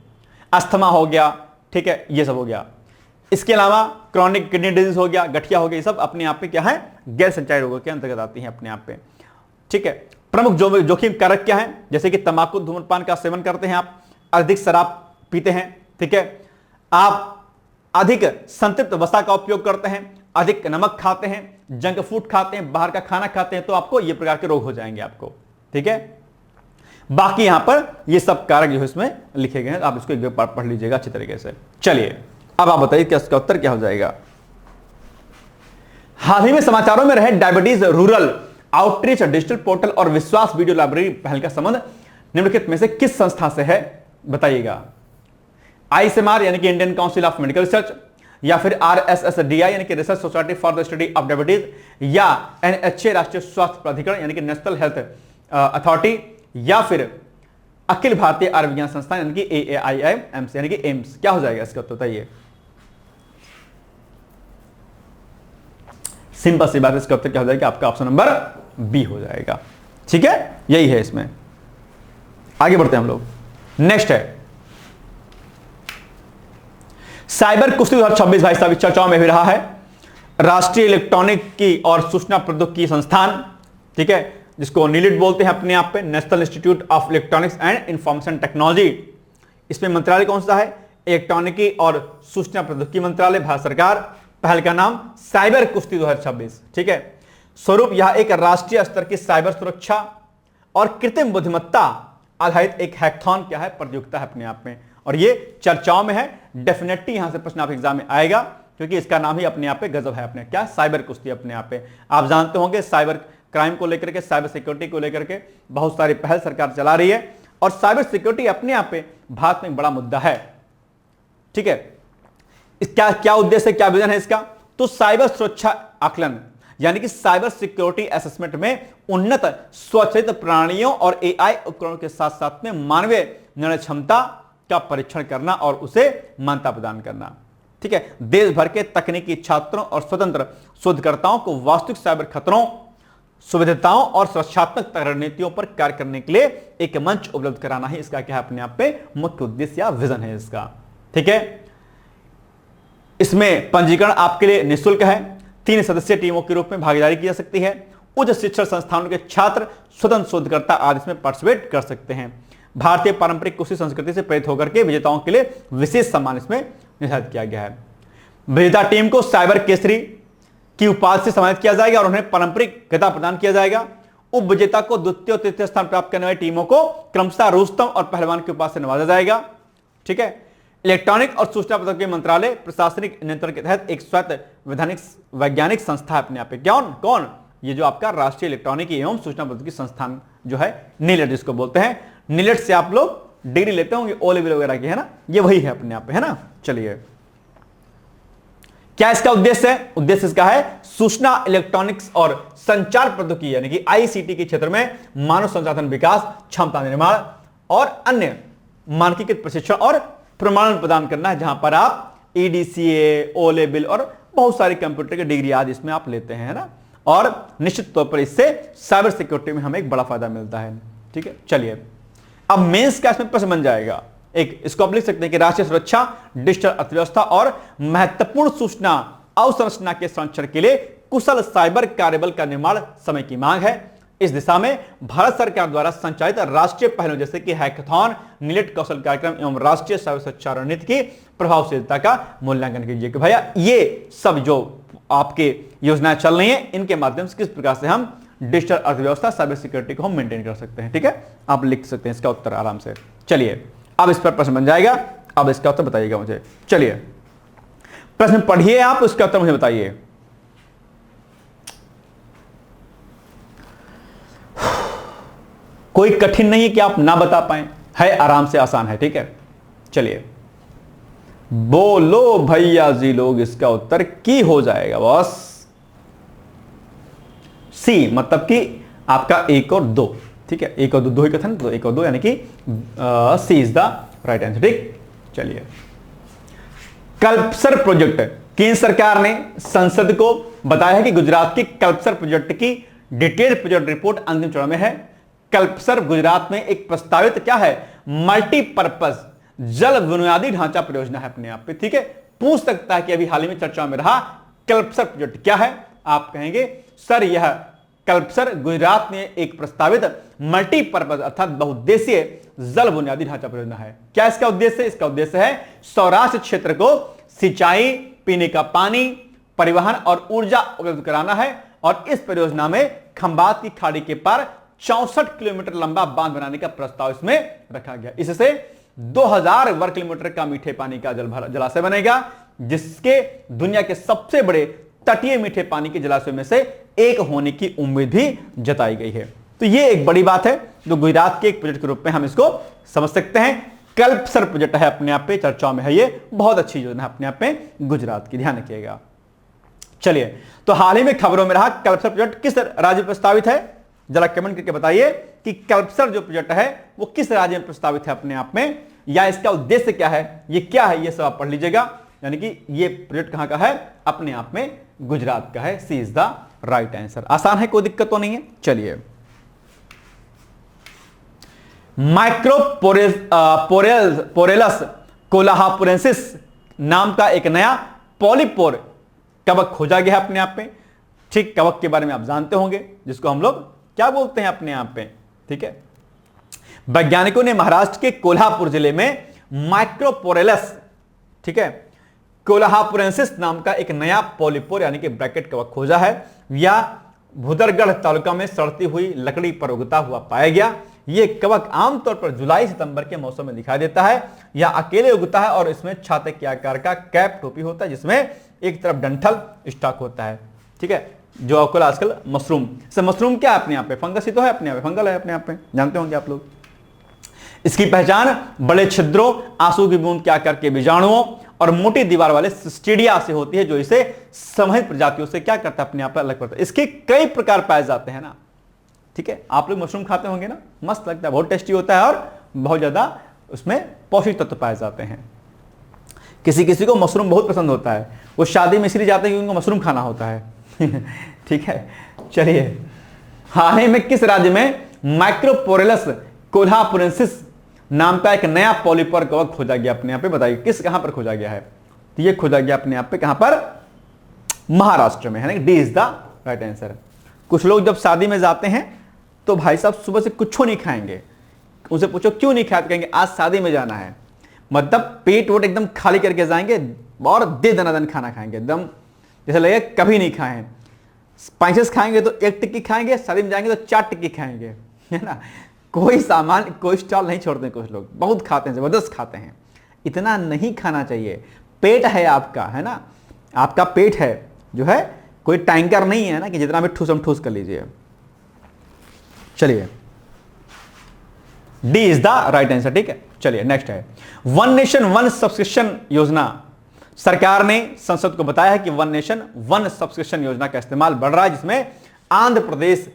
अस्थमा हो गया, ठीक है, ये सब हो गया। इसके अलावा क्रॉनिक किडनी डिजीज हो गया, गठिया हो गया, ये सब अपने आप पे क्या है? गैर संचारी रोगों के अंतर्गत आती हैं अपने आप पे, ठीक है। प्रमुख जोखिम कारक क्या है? जैसे कि तंबाकू धूम्रपान का सेवन करते हैं आप, अधिक शराब पीते हैं, ठीक है, आप अधिक संतृप्त वसा का उपयोग करते हैं, अधिक नमक खाते हैं, जंक फूड खाते हैं, बाहर का खाना खाते हैं, तो आपको ये प्रकार के रोग हो जाएंगे आपको, ठीक है। बाकी यहां पर ये सब कारक जो है इसमें लिखे गए हैं, आप इसको एक बार पढ़ लीजिएगा अच्छी तरीके से। चलिए अब आप बताइए कि इसका उत्तर क्या हो जाएगा। हाल ही में समाचारों में रहे diabetes rural outreach digital portal और विश्वास वीडियो लाइब्रेरी पहल का संबंध निम्नलिखित में से किस संस्था से है? बताइएगा। आईसीएमआर यानी कि Indian council of medical research, या फिर आरएसएसडीआई यानी कि research society for the study of diabetes, या एनएचए राष्ट्रीय स्वास्थ्य प्राधिकरण यानी कि नेशनल हेल्थ अथॉरिटी, या फिर अखिल भारतीय आयुर्विज्ञान संस्थान यानी कि AAIIMS यानी कि एम्स। क्या हो जाएगा इसका उत्तर? बताइए। सिंपल सी बात है, इसका उत्तर क्या हो जाएगा? आपका ऑप्शन नंबर बी हो जाएगा, ठीक है, यही है इसमें। आगे बढ़ते हैं हम लोग। नेक्स्ट है साइबर कुश्ती 2026 भाई साहब चर्चाओं में भी रहा है। राष्ट्रीय इलेक्ट्रॉनिक की और सूचना प्रौद्योगिकी संस्थान, ठीक है, जिसको नीलिट बोलते हैं अपने आप पे, national institute of electronics and information technology. इसमें मंत्रालय कौन सा है? इलेक्ट्रॉनिकी और सूचना प्रौद्योगिकी मंत्रालय, भारत सरकार। पहल का नाम साइबर कुश्ती 2026, ठीक है। स्वरूप यह एक राष्ट्रीय स्तर की साइबर सुरक्षा और कृत्रिम बुद्धिमत्ता आधारित एक हैकाथॉन क्या है? प्रतियोगिता है अपने आप में, और ये चर्चाओं में है। डेफिनेटली यहां से प्रश्न आप एग्जाम में आएगा, क्योंकि इसका नाम ही अपने आप पे गजब है अपने, क्या? साइबर कुश्ती अपने आप पे। आप जानते होंगे साइबर क्राइम को लेकर के, साइबर सिक्योरिटी को लेकर के बहुत सारी पहल सरकार चला रही है, और साइबर सिक्योरिटी अपने आप पे भारत में एक बड़ा मुद्दा है, ठीक है। क्या क्या उद्देश्य, क्या विजन है इसका? तो साइबर सुरक्षा आकलन यानी कि साइबर सिक्योरिटी असेसमेंट में उन्नत स्वचालित प्रणालियों और एआई उपकरणों के साथ साथ में मानवीय निर्णय क्षमता का परीक्षण करना और उसे मान्यता प्रदान करना, ठीक है। देश भर के तकनीकी छात्रों और स्वतंत्र शोधकर्ताओं को वास्तविक साइबर खतरों, सुविधाओं और सुरक्षात्मक रणनीतियों पर कार्य करने के लिए एक मंच उपलब्ध कराना ही इसका क्या है? अपने आप पे मुख्य उद्देश्य या विजन है इसका, ठीक है। इसमें पंजीकरण आपके लिए निःशुल्क है। 3 सदस्यीय टीमों के रूप में भागीदारी की जा सकती है। उच्च शिक्षण संस्थानों के छात्र, स्वतंत्र शोधकर्ता आदि इसमें पार्टिसिपेट कर सकते हैं। भारतीय पारंपरिक कुश्ती संस्कृति से प्रेरित होकर के विजेताओं के लिए विशेष सम्मान इसमें निर्धारित किया गया है। विजेता टीम को साइबर केसरी की उपाधि से सम्मानित किया जाएगा और उन्हें पारंपरिक खिताब प्रदान किया जाएगा। उप विजेता को द्वितीय और तृतीय स्थान प्राप्त करने वाली टीमों को क्रमशः रुस्तम और पहलवान की उपाधि से नवाजा जाएगा, ठीक है। इलेक्ट्रॉनिक और सूचना प्रौद्योगिकी मंत्रालय प्रशासनिक नियंत्रण के तहत एक स्वायत्त वैज्ञानिक संस्था अपने आप पे। कौन? ये जो आपका राष्ट्रीय इलेक्ट्रॉनिक एवं सूचना प्रौद्योगिकी संस्थान जो है, नीलेट जिसको बोलते हैं। नीलेट से आप लोग डिग्री लेते होंगे ओ लेवल वगैरह की, है ना, ये वही है अपने आप पे, है ना। चलिए, क्या इसका उद्देश्य है? उद्देश्य इसका है सूचना इलेक्ट्रॉनिक्स और संचार प्रौद्योगिकी यानी कि आईसीटी के क्षेत्र में मानव संसाधन विकास, क्षमता निर्माण और अन्य मानकीकृत प्रशिक्षण और प्रमाणन प्रदान करना है, जहां पर आप ईडीसीए, ओ लेवल और बहुत सारी कंप्यूटर की डिग्री आदि इसमें आप लेते हैं, है ना। और निश्चित तौर पर इससे साइबर सिक्योरिटी में हमें एक बड़ा फायदा मिलता है, ठीक है। चलिए, अब मेंस का इसमें प्रश्न बन जाएगा एक, इसको आप लिख सकते हैं कि राष्ट्रीय सुरक्षा, डिजिटल अर्थव्यवस्था और महत्वपूर्ण सूचना अवसंरचना के संरक्षण के लिए कुशल साइबर कार्यबल का निर्माण समय की मांग है। इस दिशा में भारत सरकार द्वारा संचालित राष्ट्रीय पहलों जैसे कि हैकाथॉन, नीलेट कौशल कार्यक्रम एवं राष्ट्रीय साइबर सुरक्षा रणनीति की प्रभावशीलता का मूल्यांकन कीजिए कि भैया ये सब जो आपके योजनाएं चल रही हैं, इनके माध्यम से किस प्रकार से हम डिजिटल अर्थव्यवस्था, साइबर सिक्योरिटी को हम मेंटेन कर सकते हैं, ठीक है। आप लिख सकते हैं इसका उत्तर आराम से। चलिए, अब इस पर प्रश्न बन जाएगा, अब इसका उत्तर बताइएगा मुझे। चलिए, प्रश्न पढ़िए आप, उसका उत्तर मुझे बताइए। कोई कठिन नहीं है कि आप ना बता पाए, है आराम से आसान है। ठीक है, चलिए बोलो भैया जी लोग, इसका उत्तर की हो जाएगा बॉस। सी, मतलब कि आपका 1 और 2। ठीक है, 1 और 2 ही कथन, तो 1 और 2 यानी कि सी इज द राइट आंसर। ठीक, चलिए कल्पसर प्रोजेक्ट, केंद्र सरकार ने संसद को बताया है कि गुजरात की कल्पसर प्रोजेक्ट की डिटेल प्रोजेक्ट रिपोर्ट अंतिम चरण में है। कल्पसर गुजरात में एक प्रस्तावित क्या है, मल्टीपर्पज जल बुनियादी ढांचा परियोजना है अपने आप पे। ठीक है, पूछ सकता है कि अभी हाल ही में चर्चा में रहा कल्पसर प्रोजेक्ट क्या है, आप कहेंगे सर यह कल्पसर गुजरात में एक प्रस्तावित मल्टीपर्पज अर्थात बहुउद्देशीय जल बुनियादी ढांचा परियोजना है। क्या इसका उद्देश्य है? इसका उद्देश्य है सौराष्ट्र क्षेत्र को सिंचाई, पीने का पानी, परिवहन और ऊर्जा उपलब्ध कराना है। और इस परियोजना में खंबात की खाड़ी के पार 64 किलोमीटर लंबा बांध बनाने का प्रस्ताव इसमें रखा गया। इससे 2000 वर्ग किलोमीटर का मीठे पानी का जलाशय बनेगा, जिसके दुनिया के सबसे बड़े तटीय मीठे पानी के जलाशय में से एक होने की उम्मीद भी जताई गई है। तो ये एक बड़ी बात है जो गुजरात के एक प्रोजेक्ट के रूप में हम इसको समझ सकते हैं। कल्पसर प्रोजेक्ट है अपने आप पे चर्चाओं में है, ये बहुत अच्छी योजना है अपने आप में गुजरात की, ध्यान रखिएगा। चलिए, तो हाल ही में खबरों में रहा कल्पसर प्रोजेक्ट किस राज्य में प्रस्तावित है, जरा कमेंट करके बताइए कि कल्पसर जो प्रोजेक्ट है वो किस राज्य में प्रस्तावित है अपने आप में, या इसका उद्देश्य क्या है, ये क्या है, ये सब आप पढ़ लीजिएगा। यानी कि ये प्रोजेक्ट कहां का है, अपने आप में गुजरात का है। सी इज द राइट आंसर। आसान है, कोई दिक्कत तो नहीं है। चलिए, माइक्रोपोरेलस कोलाहापुरेंसिस नाम का एक नया पॉलीपोर कवक खोजा गया है अपने आप में। ठीक, कवक के बारे में आप जानते होंगे, जिसको हम लोग क्या बोलते हैं अपने आप पे। ठीक है, वैज्ञानिकों ने महाराष्ट्र के कोल्हापुर जिले में माइक्रोपोरेलस, ठीक है, कोल्हापुरेंसिस नाम का एक नया पॉलीपोर यानी कि ब्रैकेट कवक खोजा है। या भुदरगढ़ तालुका में सड़ती हुई लकड़ी पर उगता हुआ पाया गया। यह कवक आमतौर पर जुलाई सितंबर के मौसम में दिखाई देता है या अकेले उगता है, और इसमें छाते के आकार का कैप टोपी होता है, जिसमें एक तरफ डंठल स्टॉक होता है। ठीक है, जो आपको आजकल मशरूम, मशरूम क्या है अपने आप पे, फंगस ही तो है अपने आप, फंगल है अपने आप पे, जानते होंगे आप लोग। इसकी पहचान बड़े छिद्रों, आंसू की बूंद के आकार के बीजाणुओं और मोटी दीवार वाले सिस्टीडिया से होती है, जो इसे संबंधित प्रजातियों से क्या करता है, अपने आप अलग करता है। इसके कई प्रकार पाए जाते हैं ना। ठीक है, आप लोग मशरूम खाते होंगे ना, मस्त लगता है, बहुत टेस्टी होता है और बहुत ज्यादा उसमें पौष्टिक तत्व पाए जाते हैं। किसी किसी को मशरूम बहुत पसंद होता है, वो शादी में इसलिए जाते हैं क्योंकि उनको मशरूम खाना होता है। ठीक है, चलिए, हाल ही में किस राज्य में माइक्रोपोरेलस कोल्हापुरेंसिस नाम का एक नया पॉलीपोर कवक खोजा गया अपने आप पे, बताइए किस, कहां पर खोजा गया है। तो ये खोजा गया अपने आप पे कहां पर, महाराष्ट्र में, है ना। D is the right answer. कुछ लोग जब शादी में जाते हैं तो भाई साहब सुबह से कुछ नहीं खाएंगे, उनसे पूछो क्यों नहीं खाते, कहेंगे आज शादी में जाना है। मतलब पेट वोट एकदम खाली करके जाएंगे और दे दनादन खाना खाएंगे, एकदम जैसे लगेगा कभी नहीं खाएं। स्पाइसेस खाएंगे तो 1 टिक्की खाएंगे, शादी में जाएंगे तो 4 टिक्की खाएंगे, है ना। कोई सामान, कोई स्टॉल नहीं छोड़ते, कुछ लोग बहुत खाते हैं, जबरदस्त खाते हैं। इतना नहीं खाना चाहिए, पेट है आपका, है ना, आपका पेट है जो है, कोई टैंकर नहीं है ना कि जितना भी ठूस हम ठूस कर लीजिए। चलिए, D is the right answer. ठीक है, चलिए नेक्स्ट है वन नेशन वन सब्सक्रिप्शन योजना। सरकार ने संसद को बताया है कि वन नेशन वन सब्सक्रिप्शन योजना का इस्तेमाल बढ़ रहा है, जिसमें आंध्र प्रदेश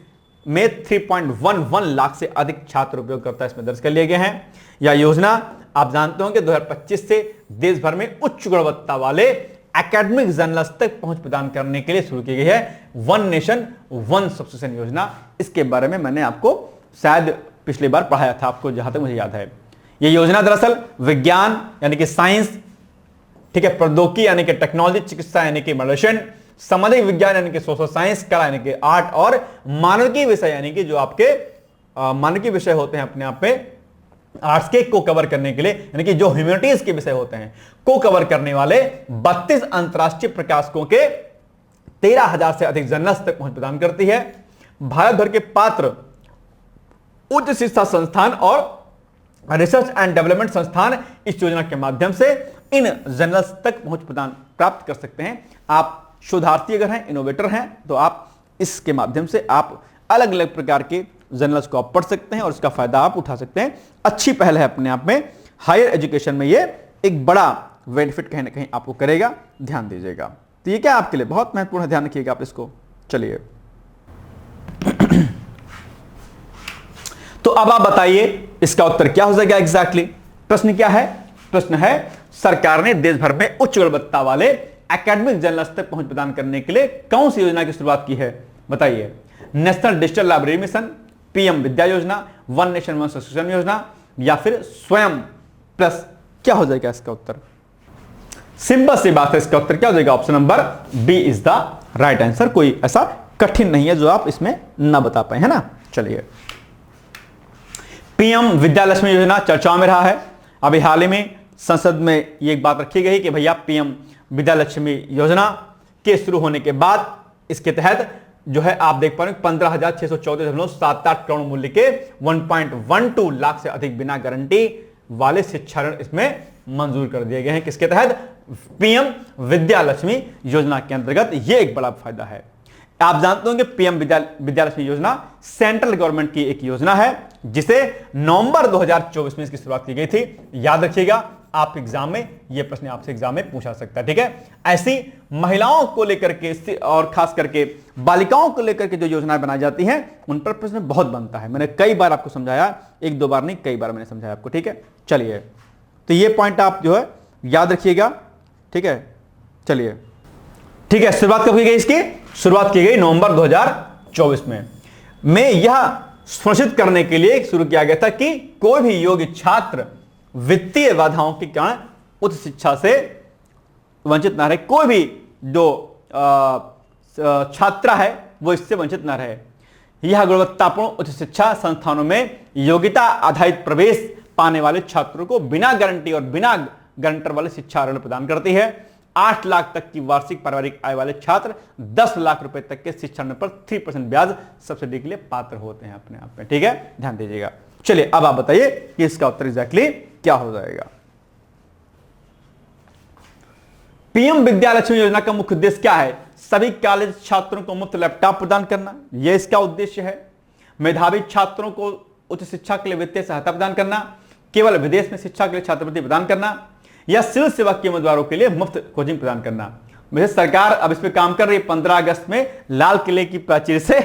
में 3.11 लाख से अधिक छात्र उपयोगकर्ता इसमें दर्ज कर लिए गए हैं। यह योजना आप जानते होंगे 2025 से देश भर में उच्च गुणवत्ता वाले एकेडमिक जर्नल्स तक पहुंच प्रदान करने के लिए शुरू की गई है, वन नेशन वन सब्सक्रिप्शन योजना। इसके बारे में मैंने आपको शायद पिछली बार पढ़ाया था, आपको जहां तक मुझे याद है। यह योजना दरअसल विज्ञान यानी कि साइंस, ठीक है, प्रौद्योगिकी यानी कि टेक्नोलॉजी, चिकित्सा यानी कि मेडिसिन, सामाजिक विज्ञान यानी कि सोशल साइंस, कला यानी कि आर्ट, और मानविकी विषय यानी कि जो आपके मानविकी विषय होते हैं अपने आप में आर्ट्स के को कवर करने के लिए, यानी कि जो ह्यूमैनिटीज के विषय होते हैं को कवर करने वाले 32 अंतरराष्ट्रीय प्रकाशकों के 13,000 से अधिक जर्नल्स तक पहुंच प्रदान करती है। भारत भर के पात्र उच्च शिक्षा संस्थान और रिसर्च एंड डेवलपमेंट संस्थान इस योजना के माध्यम से इन जर्नल्स तक पहुंच प्रदान प्राप्त कर सकते हैं। आप शोधार्थी अगर हैं, इनोवेटर हैं, तो आप इसके माध्यम से आप अलग अलग प्रकार के जर्नल्स को आप पढ़ सकते हैं और इसका फायदा आप उठा सकते हैं। अच्छी पहल है अपने आप में। हायर एजुकेशन में ये एक बड़ा बेनिफिट कहीं ना कहीं आपको करेगा, ध्यान दीजिएगा। तो ये क्या आपके लिए बहुत महत्वपूर्ण है, ध्यान रखिएगा आप इसको। चलिए तो अब आप बताइए इसका उत्तर क्या हो जाएगा एग्जैक्टली। प्रश्न क्या है? प्रश्न है सरकार ने देश भर में उच्च गुणवत्ता वाले एकेडमिक जर्नल्स तक पहुंच प्रदान करने के लिए कौन सी योजना की शुरुआत की है? बताइए। National digital library mission, PM Vidya Yojana, one nation one subscription योजना, या फिर स्वयं प्लस? क्या हो जाएगा इसका उत्तर? सिंपल सी बात है, इसका उत्तर क्या हो जाएगा? Option number B is the right answer. कोई ऐसा कठिन नहीं है जो आप इसमें ना बता पाए, है ना। चलिए, पीएम विद्या लक्ष्मी योजना चर्चाओं में रहा है। अभी हाल ही में संसद में ये एक बात रखी गई कि भैया पीएम विद्या लक्ष्मी योजना के शुरू होने के बाद इसके तहत जो है आप देख पा रहे हैं 15,614.78 करोड़ मूल्य के 1.12 लाख से अधिक बिना गारंटी वाले शिक्षा ऋण इसमें मंजूर कर दिए गए हैं। किसके तहत? पीएम विद्या लक्ष्मी योजना के अंतर्गत। यह एक बड़ा फायदा है। आप जानते होंगे पीएम विद्या लक्ष्मी योजना सेंट्रल गवर्नमेंट की एक योजना है जिसे नवंबर 2024 में इसकी शुरुआत की गई थी। याद रखिएगा, आप एग्जाम में यह प्रश्न आपसे एग्जाम में पूछा सकता है, ठीक है। ऐसी महिलाओं को लेकर के और खास करके बालिकाओं को लेकर के जो योजनाएं बनाई जाती हैं उन पर प्रश्न बहुत बनता है। मैंने कई बार आपको समझाया, एक दो बार नहीं, कई बार मैंने समझाया आपको, ठीक है। चलिए, तो ये पॉइंट आप जो है याद रखिएगा, ठीक है। चलिए, ठीक है। शुरुआत कब की गई इसकी? शुरुआत की गई नवंबर 2024 में यह सुनिश्चित करने के लिए शुरू किया गया था कि कोई भी योग्य छात्र वित्तीय बाधाओं के कारण उच्च शिक्षा से वंचित ना रहे। कोई भी जो छात्रा है वो इससे वंचित ना रहे। यह गुणवत्तापूर्ण उच्च शिक्षा संस्थानों में योग्यता आधारित प्रवेश पाने वाले छात्रों को बिना गारंटी और बिना गारंटर वाले शिक्षा ऋण प्रदान करती है। 8 लाख तक की वार्षिक पारिवारिक आय वाले छात्र 10 लाख रुपए तक के शिक्षा ऋण पर 3% ब्याज सब्सिडी के लिए पात्र होते हैं अपने आप में, ठीक है। ध्यान दीजिएगा। चलिए, अब आप बताइए कि इसका उत्तर एग्जैक्टली क्या हो जाएगा। पीएम विद्या लक्ष्मी योजना का मुख्य उद्देश्य क्या है? सभी कॉलेज छात्रों को मुफ्त लैपटॉप प्रदान करना, यह इसका उद्देश्य है। मेधावी छात्रों को उच्च शिक्षा के लिए वित्तीय सहायता प्रदान करना, केवल विदेश में शिक्षा के लिए छात्रवृत्ति प्रदान करना, या सिविल सेवा के उम्मीदवारों के लिए मुफ्त कोचिंग प्रदान करना। वैसे सरकार अब इस पर काम कर रही है। 15 अगस्त में लाल किले की प्राचीर से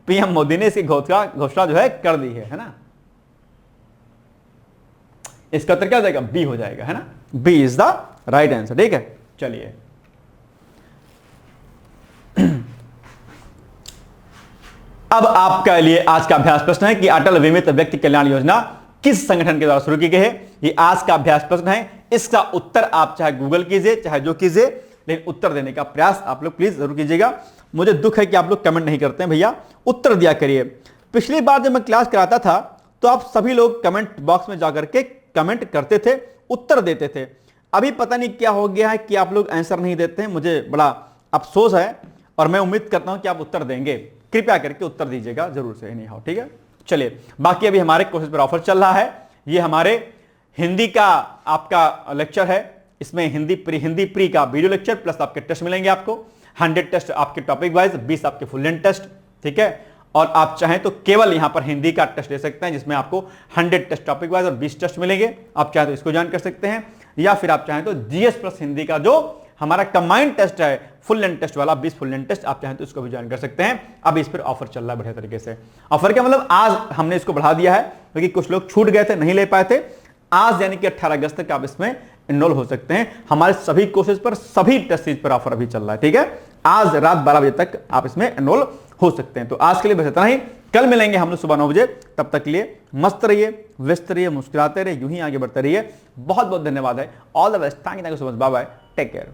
पीएम मोदी ने इसकी घोषणा जो है कर दी है ना। इसका उत्तर क्या हो जाएगा? बी हो जाएगा, है ना। B is the right answer, ठीक है। चलिए, अब आपके लिए आज का अभ्यास प्रश्न है कि अटल बीमित व्यक्ति कल्याण योजना किस संगठन के द्वारा शुरू की गई है। ये आज का अभ्यास प्रश्न है। इसका उत्तर आप चाहे गूगल कीजिए चाहे जो कीजिए, लेकिन उत्तर देने का प्रयास आप लोग प्लीज जरूर कीजिएगा। मुझे दुख है कि आप लोग कमेंट नहीं करते हैं, भैया उत्तर दिया करिए। पिछली बार जब मैं क्लास कराता था तो आप सभी लोग कमेंट बॉक्स में जाकर के कमेंट करते थे, उत्तर देते थे। अभी पता नहीं क्या हो गया है कि आप लोग आंसर नहीं देते हैं। मुझे बड़ा अफसोस है और मैं उम्मीद करता हूं कि आप उत्तर देंगे। कृपया करके उत्तर दीजिएगा जरूर से, नहीं हो, ठीक है। चलिए, बाकी अभी हमारे कोर्सेज पर ऑफर चल रहा है। ये हमारे हिंदी का आपका लेक्चर है। इसमें हिंदी प्री का वीडियो लेक्चर प्लस आपके टेस्ट मिलेंगे आपको। 100 टेस्ट आपके टॉपिक वाइज, 20 आपके फुल लेंथ टेस्ट, ठीक है। और आप चाहें तो केवल यहां पर हिंदी का टेस्ट ले सकते हैं जिसमें आपको 100 टेस्ट टॉपिक वाइज और 20 टेस्ट मिलेंगे। आप चाहें तो इसको ज्वाइन कर सकते हैं, या फिर आप चाहें तो जीएस प्लस हिंदी का जो हमारा कंबाइंड टेस्ट है, फुल लेंथ टेस्ट वाला 20 फुल लेंथ टेस्ट, आप चाहें तो इसको भी ज्वाइन कर सकते हैं। अब इस पर ऑफर चल रहा है बढ़िया तरीके से। ऑफर क्या मतलब, आज हमने इसको बढ़ा दिया है क्योंकि कुछ लोग छूट गए थे, नहीं ले पाए थे। आज यानी कि 18 अगस्त तक आप इसमें एनरोल हो सकते हैं। हमारे सभी कोर्सेज पर, सभी टेस्ट सीरीज पर ऑफर अभी चल रहा है, ठीक है। आज रात 12 बजे तक आप इसमें एनरोल हो सकते हैं। तो आज के लिए बस इतना ही। कल मिलेंगे हम लोग सुबह 9 बजे। तब तक के लिए मस्त रहिए, व्यस्त रहिए, मुस्कुराते रहिए, यूं ही आगे बढ़ते रहिए। बहुत बहुत धन्यवाद है। All the best, thank you so much, bye bye, take care.